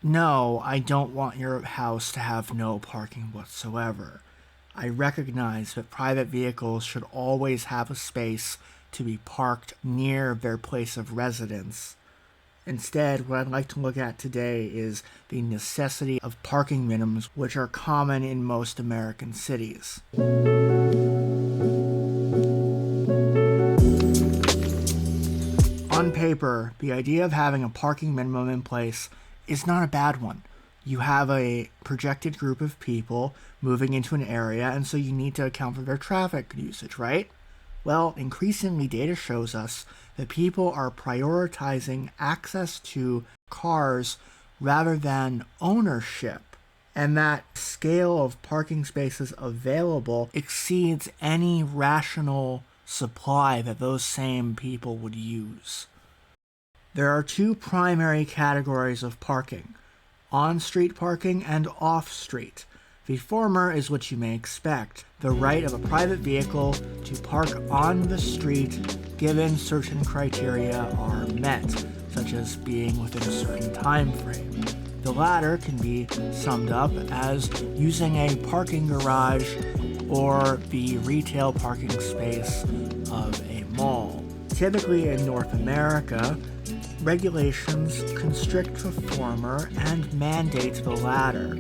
No, I don't want your house to have no parking whatsoever. I recognize that private vehicles should always have a space to be parked near their place of residence. Instead, what I'd like to look at today is the necessity of parking minimums, which are common in most American cities. On paper, the idea of having a parking minimum in place is not a bad one. You have a projected group of people moving into an area, and so you need to account for their traffic usage, right? Well, increasingly, data shows us that people are prioritizing access to cars rather than ownership, and that scale of parking spaces available exceeds any rational supply that those same people would use. There are two primary categories of parking: on-street parking and off-street. The former is what you may expect, the right of a private vehicle to park on the street given certain criteria are met, such as being within a certain time frame. The latter can be summed up as using a parking garage or the retail parking space of a mall. Typically in North America, regulations constrict the former and mandate the latter.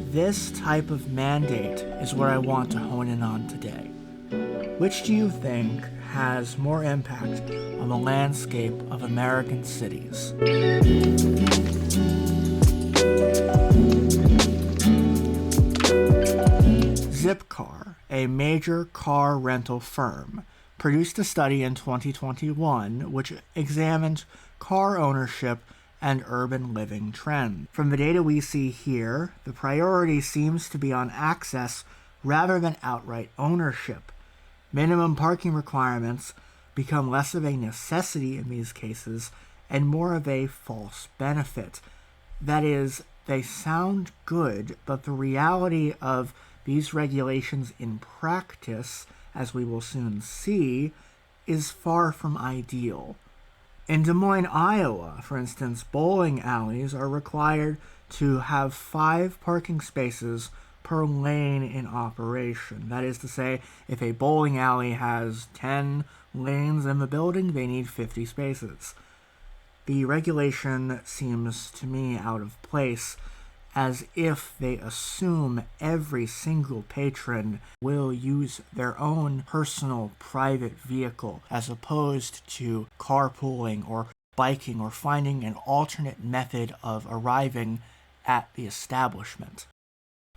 This type of mandate is what I want to hone in on today. Which do you think has more impact on the landscape of American cities? Zipcar, a major car rental firm, produced a study in 2021 which examined car ownership and urban living trends. From the data we see here, the priority seems to be on access rather than outright ownership. Minimum parking requirements become less of a necessity in these cases and more of a false benefit. That is, they sound good, but the reality of these regulations in practice, as we will soon see, is far from ideal. In Des Moines, Iowa, for instance, bowling alleys are required to have 5 parking spaces per lane in operation. That is to say, if a bowling alley has 10 lanes in the building, they need 50 spaces. The regulation seems to me out of place, as if they assume every single patron will use their own personal private vehicle as opposed to carpooling or biking or finding an alternate method of arriving at the establishment.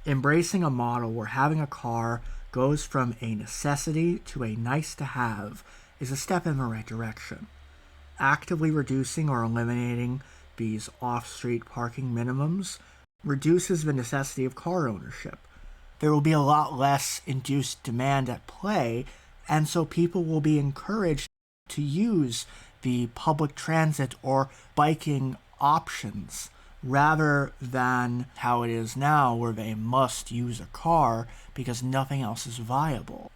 Embracing a model where having a car goes from a necessity to a nice-to-have is a step in the right direction. Actively reducing or eliminating these off-street parking minimums reduces the necessity of car ownership. There will be a lot less induced demand at play, and so people will be encouraged to use the public transit or biking options rather than how it is now where they must use a car because nothing else is viable.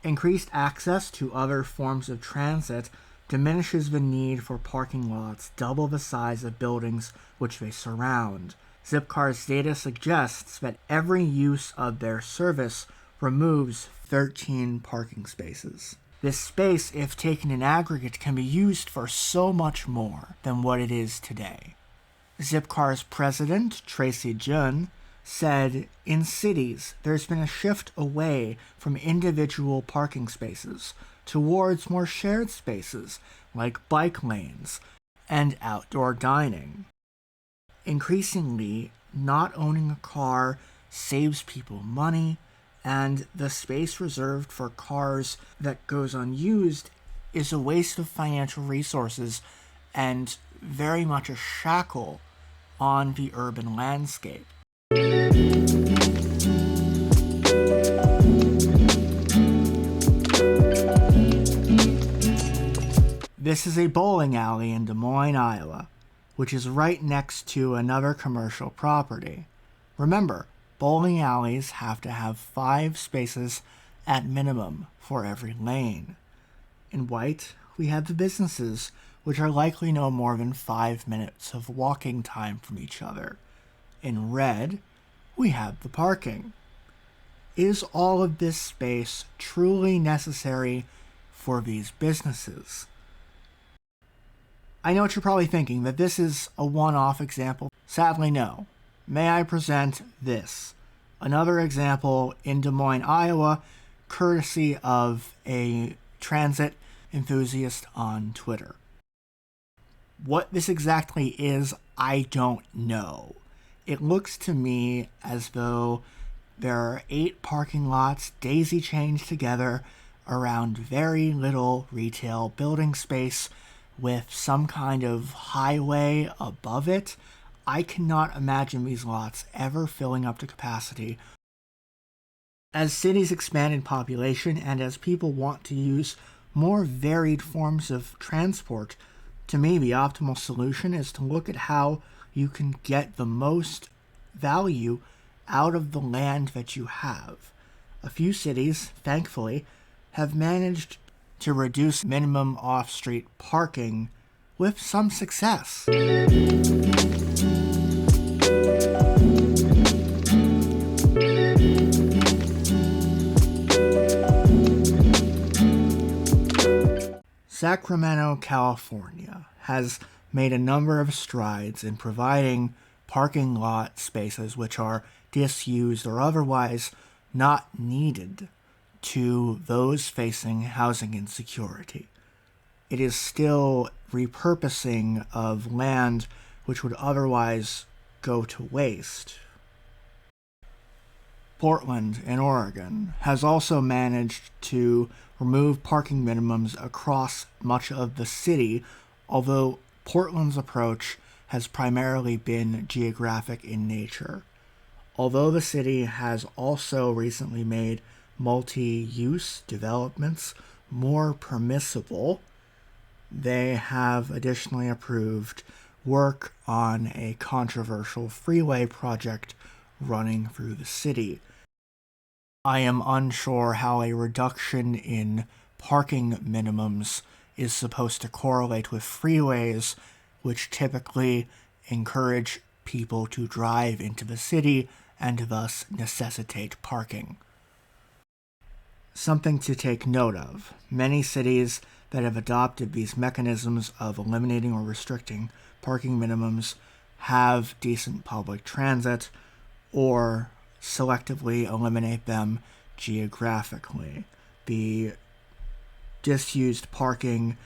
Increased access to other forms of transit diminishes the need for parking lots double the size of buildings which they surround. Zipcar's data suggests that every use of their service removes 13 parking spaces. This space, if taken in aggregate, can be used for so much more than what it is today. Zipcar's president, Tracy Jun, said, "In cities, there's been a shift away from individual parking spaces towards more shared spaces like bike lanes and outdoor dining. Increasingly, not owning a car saves people money, and the space reserved for cars that goes unused is a waste of financial resources and very much a shackle on the urban landscape." This is a bowling alley in Des Moines, Iowa, which is right next to another commercial property. Remember, bowling alleys have to have 5 spaces at minimum for every lane. In white, we have the businesses, which are likely no more than 5 minutes of walking time from each other. In red, we have the parking. Is all of this space truly necessary for these businesses? I know what you're probably thinking, that this is a one-off example. Sadly, no. May I present this? Another example in Des Moines, Iowa, courtesy of a transit enthusiast on Twitter. What this exactly is, I don't know. It looks to me as though there are 8 parking lots daisy-chained together around very little retail building space with some kind of highway above it. I cannot imagine these lots ever filling up to capacity. As cities expand in population and as people want to use more varied forms of transport, to me the optimal solution is to look at how you can get the most value out of the land that you have. A few cities, thankfully, have managed to reduce minimum off-street parking with some success. Sacramento, California has made a number of strides in providing parking lot spaces which are disused or otherwise not needed to those facing housing insecurity. It is still repurposing of land which would otherwise go to waste. Portland in Oregon has also managed to remove parking minimums across much of the city, although Portland's approach has primarily been geographic in nature. Although the city has also recently made multi-use developments more permissible, they have additionally approved work on a controversial freeway project running through the city. I am unsure how a reduction in parking minimums is supposed to correlate with freeways, which typically encourage people to drive into the city and thus necessitate parking. Something to take note of: many cities that have adopted these mechanisms of eliminating or restricting parking minimums have decent public transit or selectively eliminate them geographically. The disused parking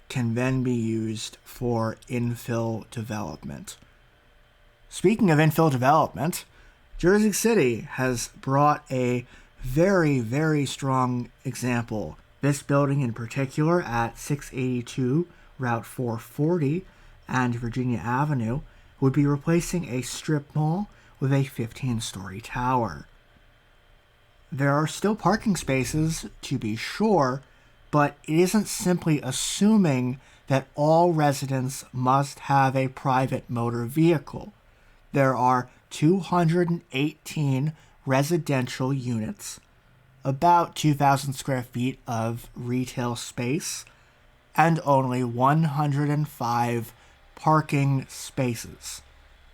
can then be used for infill development. Speaking of infill development, Jersey City has brought a very, very strong example. This building in particular at 682 Route 440 and Virginia Avenue would be replacing a strip mall with a 15-story tower. There are still parking spaces, to be sure, but it isn't simply assuming that all residents must have a private motor vehicle. There are 218 residential units, about 2,000 square feet of retail space, and only 105 parking spaces.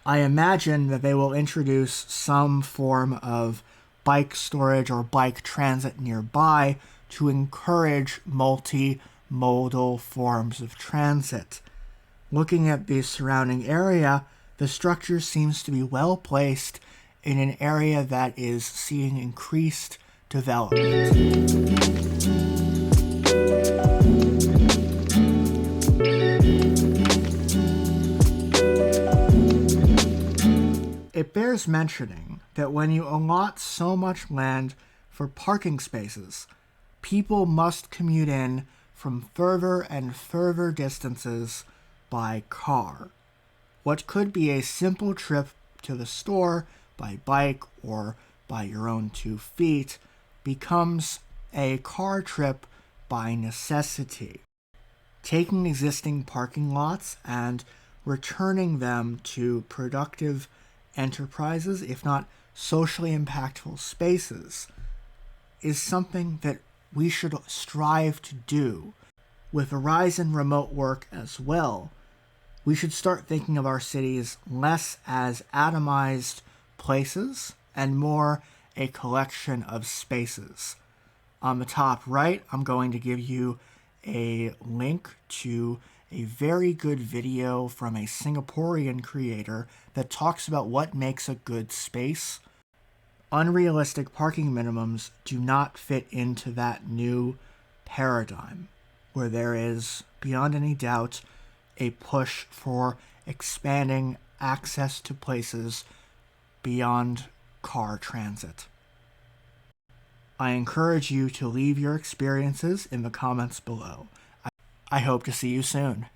I imagine that they will introduce some form of bike storage or bike transit nearby to encourage multimodal forms of transit. Looking at the surrounding area, the structure seems to be well placed in an area that is seeing increased development. It bears mentioning that when you allot so much land for parking spaces, people must commute in from further and further distances by car. What could be a simple trip to the store by bike or by your own 2 feet becomes a car trip by necessity. Taking existing parking lots and returning them to productive enterprises, if not socially impactful spaces, is something that we should strive to do. With a rise in remote work as well, We should start thinking of our cities less as atomized places and more a collection of spaces. On the top right, I'm going to give you a link to a very good video from a Singaporean creator that talks about what makes a good space. Unrealistic parking minimums do not fit into that new paradigm, where there is, beyond any doubt, a push for expanding access to places beyond car transit. I encourage you to leave your experiences in the comments below. I hope to see you soon.